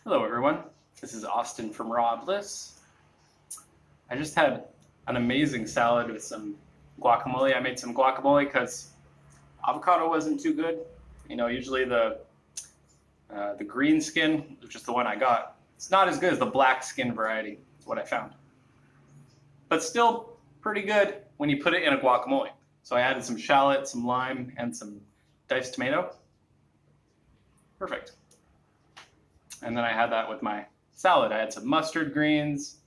Hello everyone, this is Austin from Raw Bliss. I just had an amazing salad with some guacamole. I made some guacamole because avocado wasn't too good. Usually the green skin, which is the one I got, it's not as good as the black skin variety, is what I found. But still pretty good when you put it in a guacamole. So I added some shallot, some lime, and some diced tomato. Perfect. And then I had that with my salad. I had some mustard greens,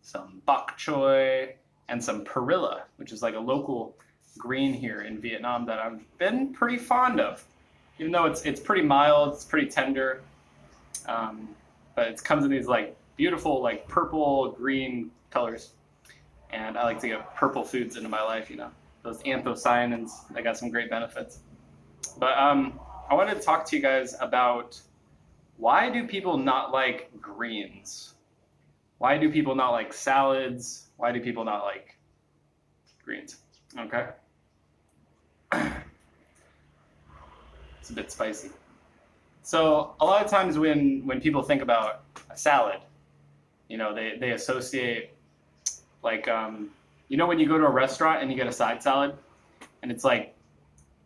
some bok choy, and some perilla, which is like a local green here in Vietnam that I've been pretty fond of. Even though it's pretty mild, it's pretty tender, but it comes in these like beautiful like purple green colors. And I like to get purple foods into my life, those anthocyanins, they got some great benefits. But I wanted to talk to you guys about why do people not like greens? Why do people not like salads? Why do people not like greens? Okay. It's a bit spicy. So a lot of times when people think about a salad, they associate like, when you go to a restaurant and you get a side salad and it's like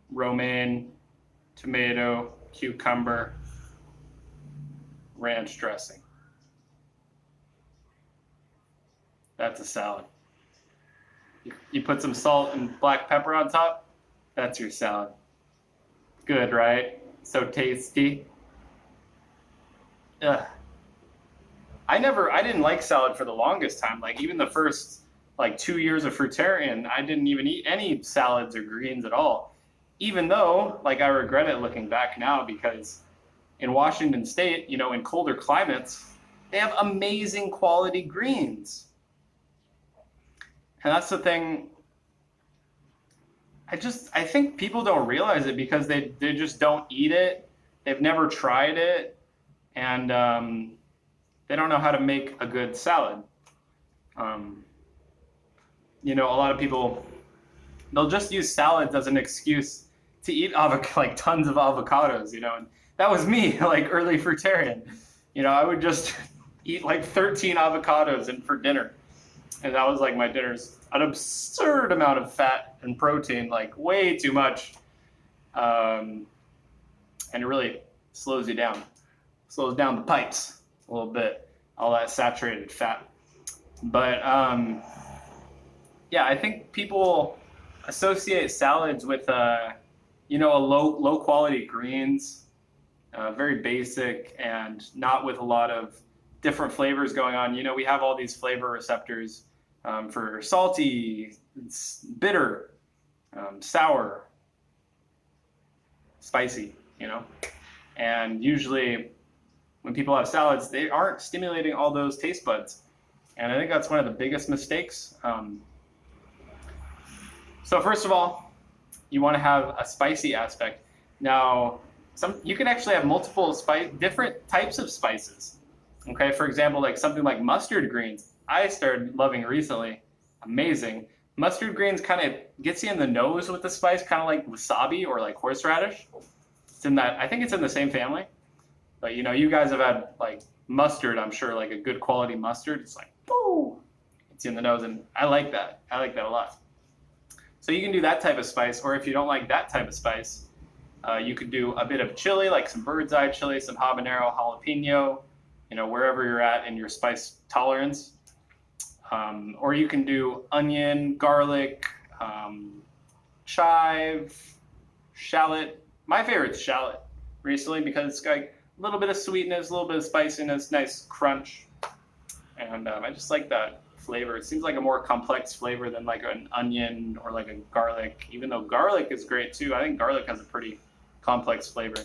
romaine, tomato, cucumber, ranch dressing. That's a salad. You put some salt and black pepper on top, that's your salad. Good, right? So tasty. Ugh. I didn't like salad for the longest time. Like even the first 2 years of fruitarian, I didn't even eat any salads or greens at all. Even though, I regret it looking back now because in Washington State, in colder climates, they have amazing quality greens. And that's the thing. I think people don't realize it because they just don't eat it. They've never tried it. And they don't know how to make a good salad. A lot of people, they'll just use salads as an excuse to eat tons of avocados, and that was me, early fruitarian. I would just eat 13 avocados for dinner. And that was my dinner's an absurd amount of fat and protein, way too much. And it really slows you down. Slows down the pipes a little bit, all that saturated fat. But I think people associate salads with a low quality greens, very basic and not with a lot of different flavors going on. We have all these flavor receptors for salty, bitter, sour, spicy, and usually when people have salads, they aren't stimulating all those taste buds. And I think that's one of the biggest mistakes. So first of all, you want to have a spicy aspect. Now, you can actually have multiple different types of spices. Okay, for example, something like mustard greens, I started loving recently. Amazing. Mustard greens kind of gets you in the nose with the spice, kind of like wasabi or horseradish. I think it's in the same family. But you guys have had mustard, I'm sure, a good quality mustard. It's boo! It's in the nose, and I like that. I like that a lot. So you can do that type of spice, or if you don't like that type of spice, you could do a bit of chili, some bird's eye chili, some habanero, jalapeno, wherever you're at in your spice tolerance. Or you can do onion, garlic, chive, shallot. My favorite's shallot recently because it's got a little bit of sweetness, a little bit of spiciness, nice crunch. And I just like that flavor. It seems like a more complex flavor than an onion or a garlic, even though garlic is great too. I think garlic has a pretty complex flavor.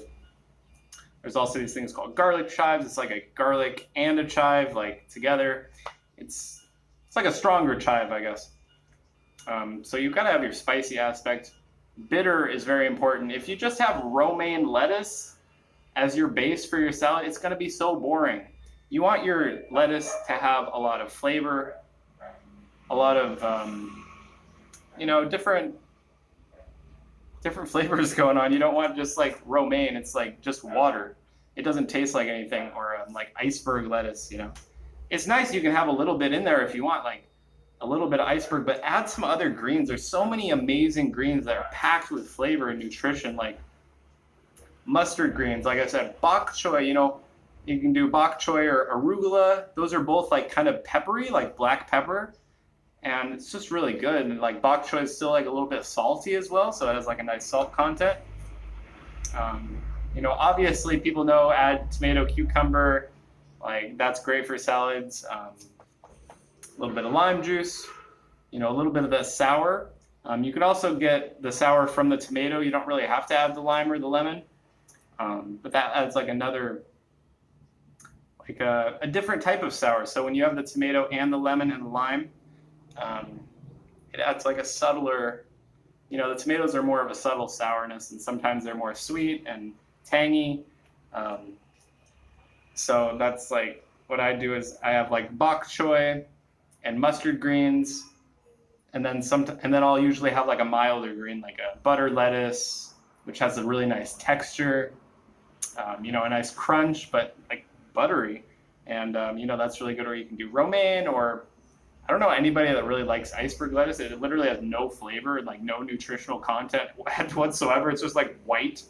There's also these things called garlic chives. It's a garlic and a chive together. It's like a stronger chive, I guess. So you've got to have your spicy aspect. Bitter is very important. If you just have romaine lettuce as your base for your salad, it's going to be so boring. You want your lettuce to have a lot of flavor, a lot of different flavors going on. You don't want just romaine. It's just water. it doesn't taste like anything, or like iceberg lettuce, you know. It's nice, you can have a little bit in there if you want, like a little bit of iceberg, but add some other greens. There's so many amazing greens that are packed with flavor and nutrition, like mustard greens, like I said, bok choy, you know, you can do bok choy or arugula. Those are both like kind of peppery, like black pepper, and it's just really good. And like bok choy is still like a little bit salty as well, so it has like a nice salt content. You know, obviously people know add tomato, cucumber, like that's great for salads. A little bit of lime juice, you know, a little bit of that sour. You can also get the sour from the tomato. You don't really have to add the lime or the lemon, but that adds like another, like a different type of sour. So when you have the tomato and the lemon and the lime, it adds like a subtler, you know, the tomatoes are more of a subtle sourness, and sometimes they're more sweet and tangy. So that's like what I do is I have like bok choy and mustard greens, and then I'll usually have like a milder green, like a butter lettuce, which has a really nice texture, you know, a nice crunch, but like buttery, and you know, that's really good. Or you can do romaine, or I don't know anybody that really likes iceberg lettuce. It literally has no flavor and like no nutritional content whatsoever. It's just like white.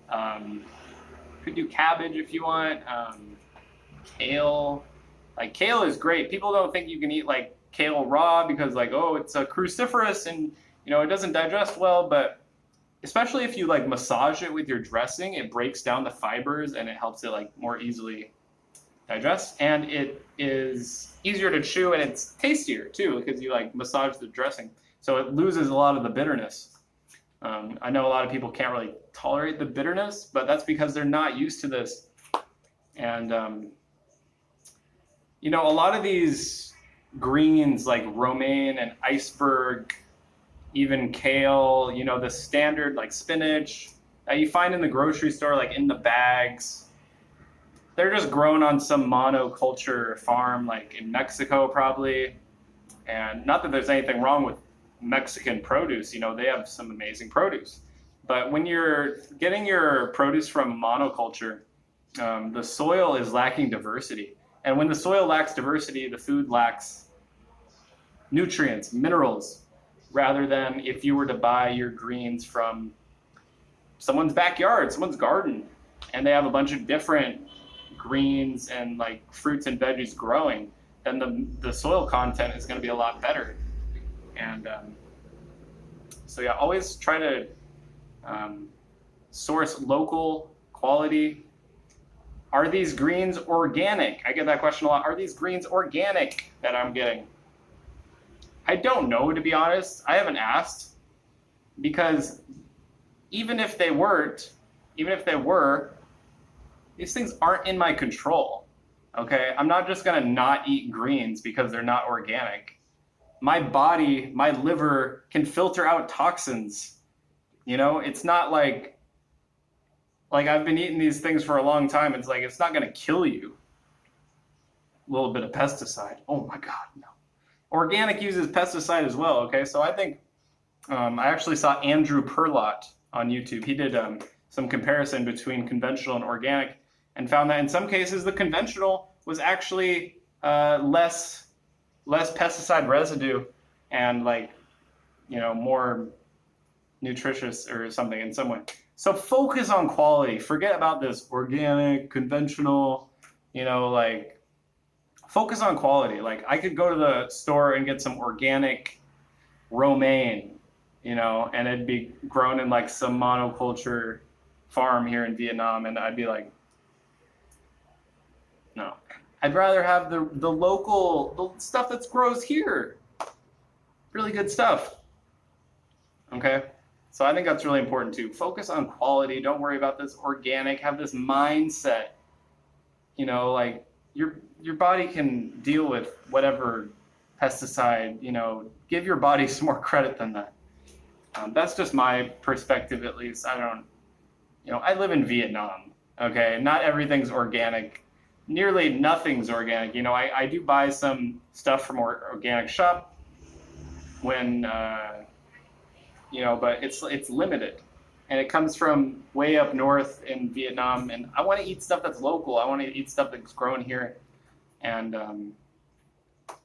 Could do cabbage if you want. Kale, like kale is great. People don't think you can eat like kale raw because like, oh, it's a cruciferous and you know it doesn't digest well, but especially if you like massage it with your dressing, it breaks down the fibers and it helps it like more easily digest, and it is easier to chew, and it's tastier too because you like massage the dressing, so it loses a lot of the bitterness. I know a lot of people can't really tolerate the bitterness, but that's because they're not used to this. And you know, a lot of these greens like romaine and iceberg, even kale, you know, the standard like spinach that you find in the grocery store, like in the bags, they're just grown on some monoculture farm, like in Mexico probably. And not that there's anything wrong with Mexican produce, you know, they have some amazing produce. But when you're getting your produce from monoculture, the soil is lacking diversity. And when the soil lacks diversity, the food lacks nutrients, minerals, rather than if you were to buy your greens from someone's backyard, someone's garden, and they have a bunch of different greens and like fruits and veggies growing, then the soil content is going to be a lot better. And so yeah, always try to source local quality. Are these greens organic? I get that question a lot. Are these greens organic that I'm getting? I don't know, to be honest. I haven't asked, because even if they were, these things aren't in my control. Okay, I'm not just gonna not eat greens because they're not organic. My body, my liver can filter out toxins. You know, it's not like I've been eating these things for a long time. It's like, it's not going to kill you. A little bit of pesticide. Oh my God, no. Organic uses pesticide as well. Okay, so I think I actually saw Andrew Perlott on YouTube. He did some comparison between conventional and organic, and found that in some cases the conventional was actually less pesticide residue and like, you know, more nutritious or something in some way. So focus on quality. Forget about this organic, conventional, you know, like focus on quality. Like I could go to the store and get some organic romaine, you know, and it'd be grown in like some monoculture farm here in Vietnam, and I'd be like, no. I'd rather have the local, the stuff that grows here. Really good stuff. Okay? So I think that's really important too. Focus on quality. Don't worry about this organic. Have this mindset. You know, like your body can deal with whatever pesticide, you know, give your body some more credit than that. That's just my perspective, at least. I don't, you know, I live in Vietnam. Okay? Not everything's organic. Nearly nothing's organic. You know, I do buy some stuff from organic shop when, you know, but it's limited. and it comes from way up north in Vietnam. And I want to eat stuff that's local. I want to eat stuff that's grown here. And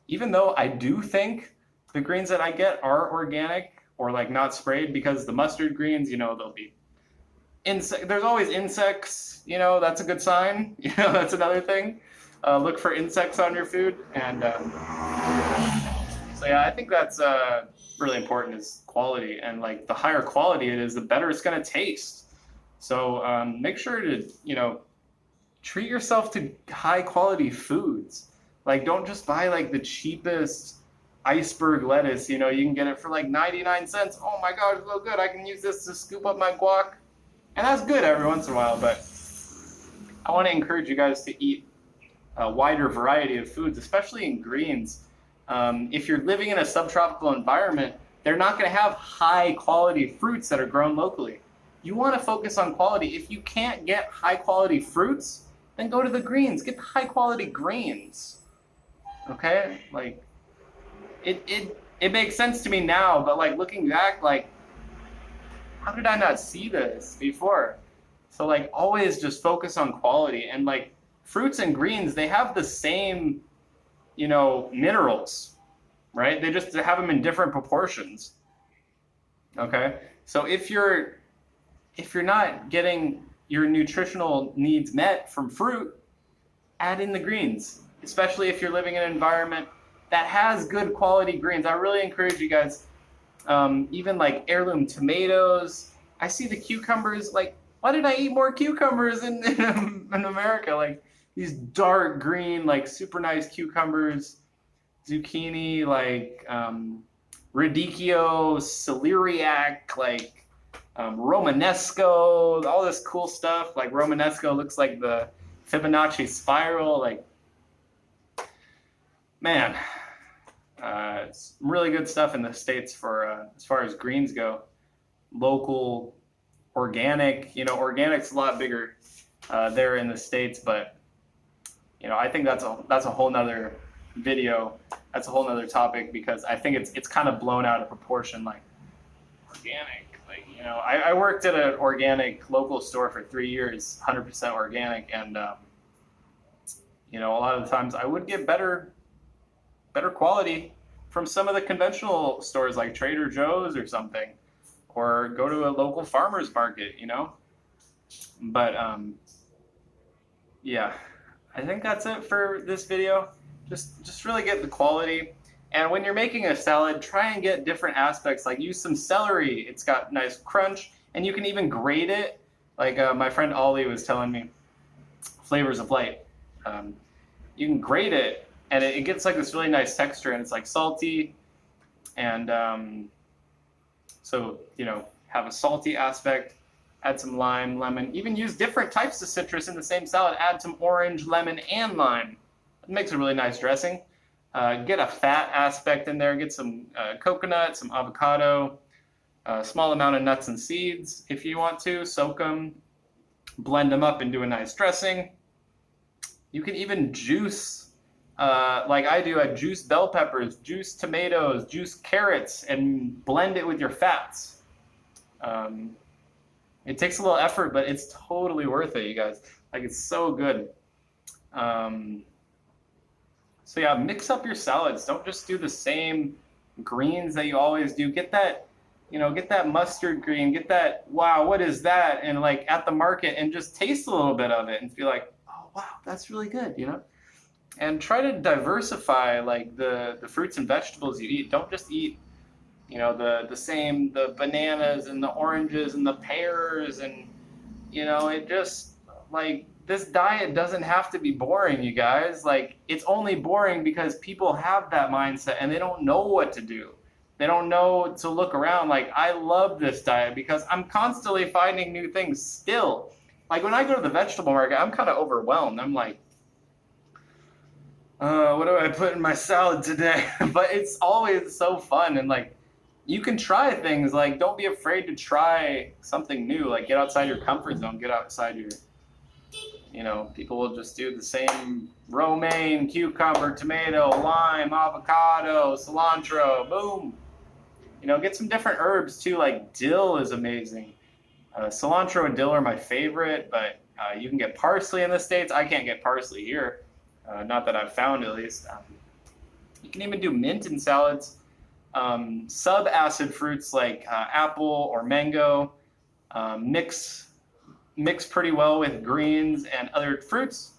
even though I do think the greens that I get are organic or like not sprayed, because the mustard greens, you know, they'll be there's always insects, you know, that's a good sign. You know, that's another thing. Look for insects on your food. And so yeah, I think that's really important, is quality. And like the higher quality it is, the better it's going to taste. So make sure to, you know, treat yourself to high quality foods. Like, don't just buy like the cheapest iceberg lettuce. You know, you can get it for like 99 cents. Oh my God, it's so good. I can use this to scoop up my guac. And that's good every once in a while, but I want to encourage you guys to eat a wider variety of foods, especially in greens. If you're living in a subtropical environment, they're not going to have high quality fruits that are grown locally. You want to focus on quality. If you can't get high quality fruits, then go to the greens. Get the high quality grains. Okay? Like, it makes sense to me now, but like looking back, like, how did I not see this before? So like always just focus on quality. And like fruits and greens, they have the same, you know, minerals, right? They just have them in different proportions. Okay? So if you're not getting your nutritional needs met from fruit, add in the greens, especially if you're living in an environment that has good quality greens. I really encourage you guys, even like heirloom tomatoes. I see the cucumbers, like, why did I eat more cucumbers in America? Like these dark green, like super nice cucumbers, zucchini, like radicchio, celeriac, like Romanesco, all this cool stuff. Like Romanesco looks like the Fibonacci spiral. Like, man, it's really good stuff in the States for as far as greens go. Local, organic. You know, organic's a lot bigger there in the States, but you know, I think that's a whole nother video. That's a whole nother topic, because I think it's kind of blown out of proportion. Like organic. Like, you know, I worked at an organic local store for 3 years, 100% organic, and you know, a lot of the times I would get better quality from some of the conventional stores like Trader Joe's or something, or go to a local farmer's market, you know. But yeah, I think that's it for this video. Just really get the quality. And when you're making a salad, try and get different aspects. Like use some celery. It's got nice crunch, and you can even grate it. Like my friend Ollie was telling me, Flavors of Light. You can grate it, and it gets like this really nice texture, and it's like salty. And so, you know, have a salty aspect. Add some lime, lemon. Even use different types of citrus in the same salad. Add some orange, lemon, and lime. It makes a really nice dressing. Get a fat aspect in there. Get some coconut, some avocado, a small amount of nuts and seeds if you want to. Soak them, blend them up, and do a nice dressing. You can even juice, like I do. I juice bell peppers, juice tomatoes, juice carrots, and blend it with your fats. It takes a little effort, but it's totally worth it, you guys. Like, it's so good. So yeah, mix up your salads. Don't just do the same greens that you always do. Get that, you know, get that mustard green, get that, wow, what is that? And like at the market, and just taste a little bit of it and feel like, oh, wow, that's really good, you know? And try to diversify like the fruits and vegetables you eat. Don't just eat, you know, the bananas and the oranges and the pears, and, you know, it just, like, this diet doesn't have to be boring, you guys. Like, it's only boring because people have that mindset and they don't know what to do. They don't know to look around. Like, I love this diet because I'm constantly finding new things still. Like, when I go to the vegetable market, I'm kind of overwhelmed. I'm like, what do I put in my salad today? But it's always so fun. And like, you can try things. Like, don't be afraid to try something new. Like, get outside your comfort zone. Get outside your, you know, people will just do the same romaine, cucumber, tomato, lime, avocado, cilantro, boom. You know, get some different herbs too. Like dill is amazing. Cilantro and dill are my favorite, but you can get parsley in the States. I can't get parsley here, not that I've found at least. You can even do mint in salads. Sub-acid fruits like apple or mango mix pretty well with greens and other fruits,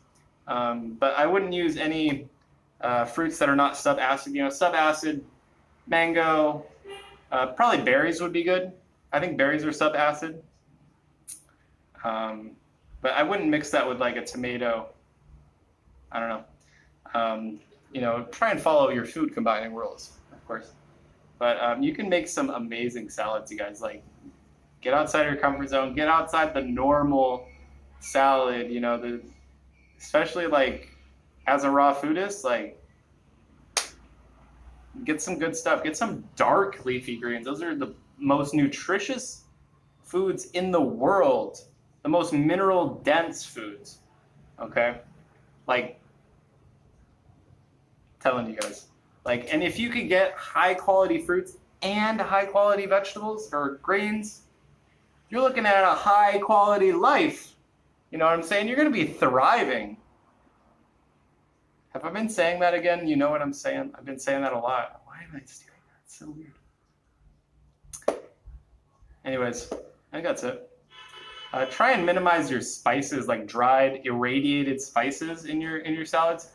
but I wouldn't use any fruits that are not sub-acid. You know, sub-acid, mango, probably berries would be good. I think berries are sub-acid. But I wouldn't mix that with like a tomato. I don't know. You know, try and follow your food combining rules, of course. But you can make some amazing salads, you guys. Like, get outside your comfort zone. Get outside the normal salad. You know, especially like as a raw foodist, like get some good stuff. Get some dark leafy greens. Those are the most nutritious foods in the world. The most mineral dense foods, okay? Like, telling you guys. Like, and if you could get high quality fruits and high quality vegetables or grains, you're looking at a high quality life. You know what I'm saying? You're gonna be thriving. Have I been saying that again? You know what I'm saying? I've been saying that a lot. Why am I doing that? It's so weird. Anyways, I think that's it. Try and minimize your spices, like dried, irradiated spices in your salads.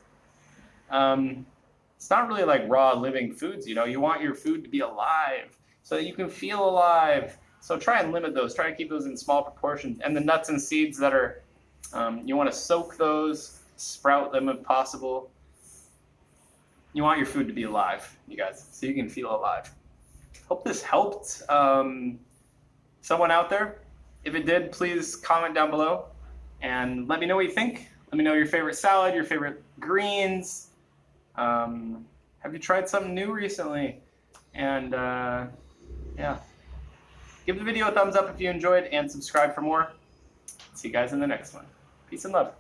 It's not really like raw living foods, you know. You want your food to be alive so that you can feel alive. So try and limit those. Try and keep those in small proportions. And the nuts and seeds that are, you want to soak those, sprout them if possible. You want your food to be alive, you guys, so you can feel alive. Hope this helped someone out there. If it did, please comment down below and let me know what you think. Let me know your favorite salad, your favorite greens. Have you tried something new recently? And yeah, give the video a thumbs up if you enjoyed and subscribe for more. See you guys in the next one. Peace and love.